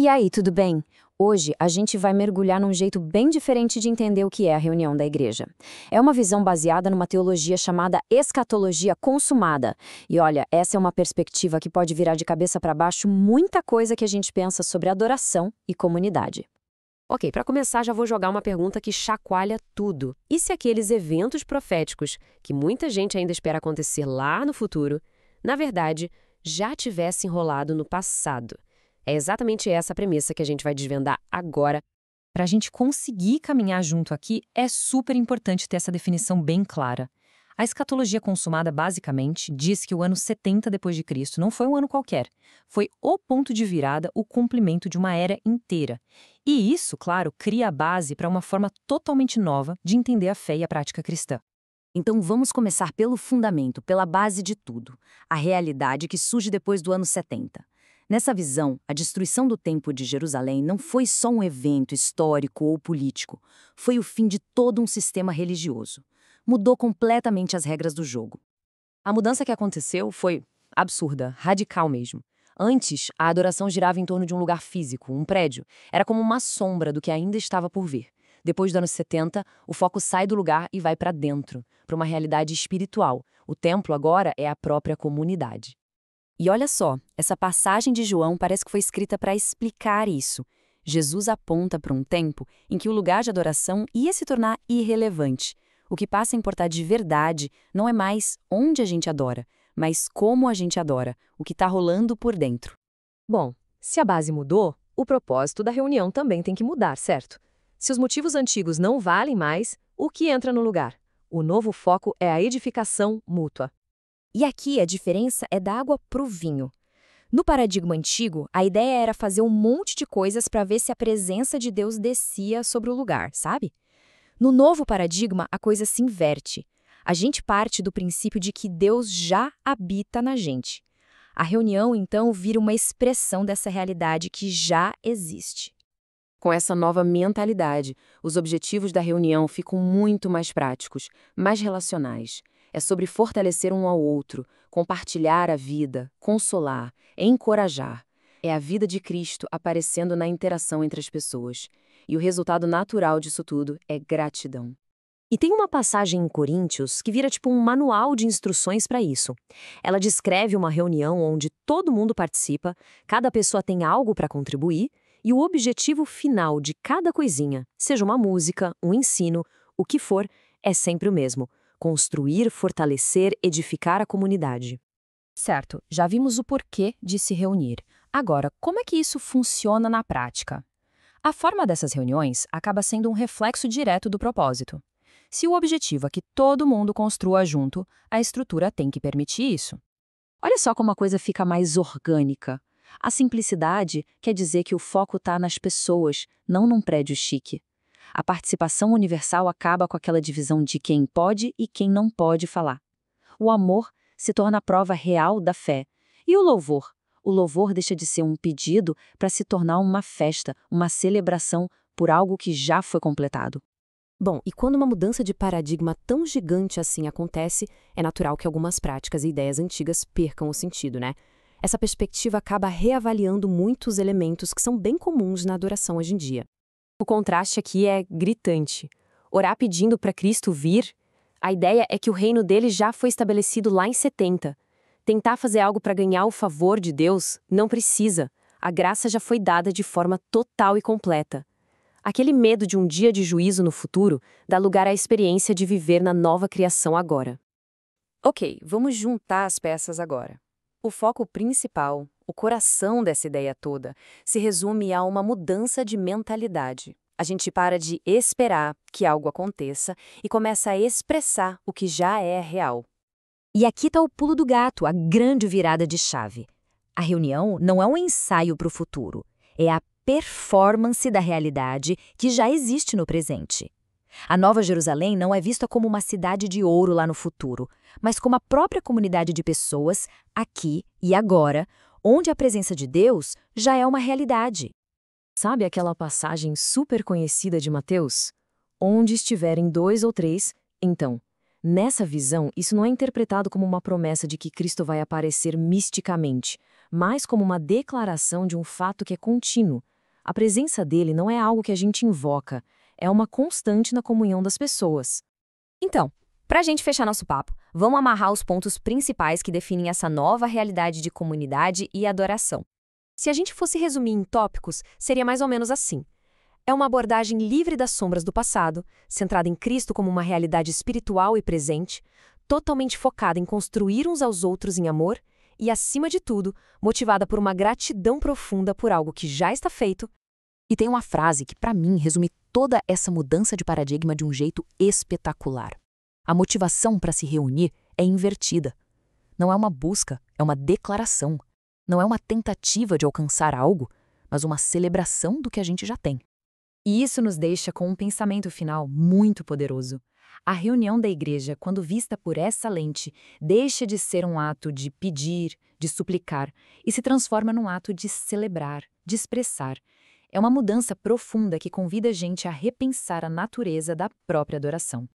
E aí, tudo bem? Hoje a gente vai mergulhar num jeito bem diferente de entender o que é a reunião da igreja. É uma visão baseada numa teologia chamada escatologia consumada. E olha, essa é uma perspectiva que pode virar de cabeça para baixo muita coisa que a gente pensa sobre adoração e comunidade. Ok, para começar, já vou jogar uma pergunta que chacoalha tudo. E se aqueles eventos proféticos, que muita gente ainda espera acontecer lá no futuro, na verdade, já tivessem rolado no passado? É exatamente essa a premissa que a gente vai desvendar agora. Para a gente conseguir caminhar junto aqui, é super importante ter essa definição bem clara. A escatologia consumada, basicamente, diz que o ano 70 depois de Cristo não foi um ano qualquer. Foi o ponto de virada, o cumprimento de uma era inteira. E isso, claro, cria a base para uma forma totalmente nova de entender a fé e a prática cristã. Então vamos começar pelo fundamento, pela base de tudo, a realidade que surge depois do ano 70. Nessa visão, a destruição do Templo de Jerusalém não foi só um evento histórico ou político, foi o fim de todo um sistema religioso. Mudou completamente as regras do jogo. A mudança que aconteceu foi absurda, radical mesmo. Antes, a adoração girava em torno de um lugar físico, um prédio. Era como uma sombra do que ainda estava por vir. Depois dos anos 70, o foco sai do lugar e vai para dentro, para uma realidade espiritual. O templo agora é a própria comunidade. E olha só, essa passagem de João parece que foi escrita para explicar isso. Jesus aponta para um tempo em que o lugar de adoração ia se tornar irrelevante. O que passa a importar de verdade não é mais onde a gente adora, mas como a gente adora, o que está rolando por dentro. Bom, se a base mudou, o propósito da reunião também tem que mudar, certo? Se os motivos antigos não valem mais, o que entra no lugar? O novo foco é a edificação mútua. E aqui a diferença é da água para o vinho. No paradigma antigo, a ideia era fazer um monte de coisas para ver se a presença de Deus descia sobre o lugar, sabe? No novo paradigma, a coisa se inverte. A gente parte do princípio de que Deus já habita na gente. A reunião, então, vira uma expressão dessa realidade que já existe. Com essa nova mentalidade, os objetivos da reunião ficam muito mais práticos, mais relacionais. É sobre fortalecer um ao outro, compartilhar a vida, consolar, encorajar. É a vida de Cristo aparecendo na interação entre as pessoas. E o resultado natural disso tudo é gratidão. E tem uma passagem em Coríntios que vira tipo um manual de instruções para isso. Ela descreve uma reunião onde todo mundo participa, cada pessoa tem algo para contribuir, e o objetivo final de cada coisinha, seja uma música, um ensino, o que for, é sempre o mesmo: construir, fortalecer, edificar a comunidade. Certo, já vimos o porquê de se reunir. Agora, como é que isso funciona na prática? A forma dessas reuniões acaba sendo um reflexo direto do propósito. Se o objetivo é que todo mundo construa junto, a estrutura tem que permitir isso. Olha só como a coisa fica mais orgânica. A simplicidade quer dizer que o foco está nas pessoas, não num prédio chique. A participação universal acaba com aquela divisão de quem pode e quem não pode falar. O amor se torna a prova real da fé. E o louvor? O louvor deixa de ser um pedido para se tornar uma festa, uma celebração por algo que já foi completado. Bom, e quando uma mudança de paradigma tão gigante assim acontece, é natural que algumas práticas e ideias antigas percam o sentido, né? Essa perspectiva acaba reavaliando muitos elementos que são bem comuns na adoração hoje em dia. O contraste aqui é gritante. Orar pedindo para Cristo vir, a ideia é que o reino dele já foi estabelecido lá em 70. Tentar fazer algo para ganhar o favor de Deus não precisa. A graça já foi dada de forma total e completa. Aquele medo de um dia de juízo no futuro dá lugar à experiência de viver na nova criação agora. Ok, vamos juntar as peças agora. O foco principal, o coração dessa ideia toda, se resume a uma mudança de mentalidade. A gente para de esperar que algo aconteça e começa a expressar o que já é real. E aqui está o pulo do gato, a grande virada de chave. A reunião não é um ensaio para o futuro, é a performance da realidade que já existe no presente. A Nova Jerusalém não é vista como uma cidade de ouro lá no futuro, mas como a própria comunidade de pessoas, aqui e agora, onde a presença de Deus já é uma realidade. Sabe aquela passagem super conhecida de Mateus? Onde estiverem 2 ou 3, então. Nessa visão, isso não é interpretado como uma promessa de que Cristo vai aparecer misticamente, mas como uma declaração de um fato que é contínuo. A presença dele não é algo que a gente invoca, é uma constante na comunhão das pessoas. Então, para a gente fechar nosso papo, vamos amarrar os pontos principais que definem essa nova realidade de comunidade e adoração. Se a gente fosse resumir em tópicos, seria mais ou menos assim. É uma abordagem livre das sombras do passado, centrada em Cristo como uma realidade espiritual e presente, totalmente focada em construir uns aos outros em amor e, acima de tudo, motivada por uma gratidão profunda por algo que já está feito. E tem uma frase que, para mim, resume toda essa mudança de paradigma de um jeito espetacular. A motivação para se reunir é invertida. Não é uma busca, é uma declaração. Não é uma tentativa de alcançar algo, mas uma celebração do que a gente já tem. E isso nos deixa com um pensamento final muito poderoso. A reunião da igreja, quando vista por essa lente, deixa de ser um ato de pedir, de suplicar, e se transforma num ato de celebrar, de expressar. É uma mudança profunda que convida a gente a repensar a natureza da própria adoração.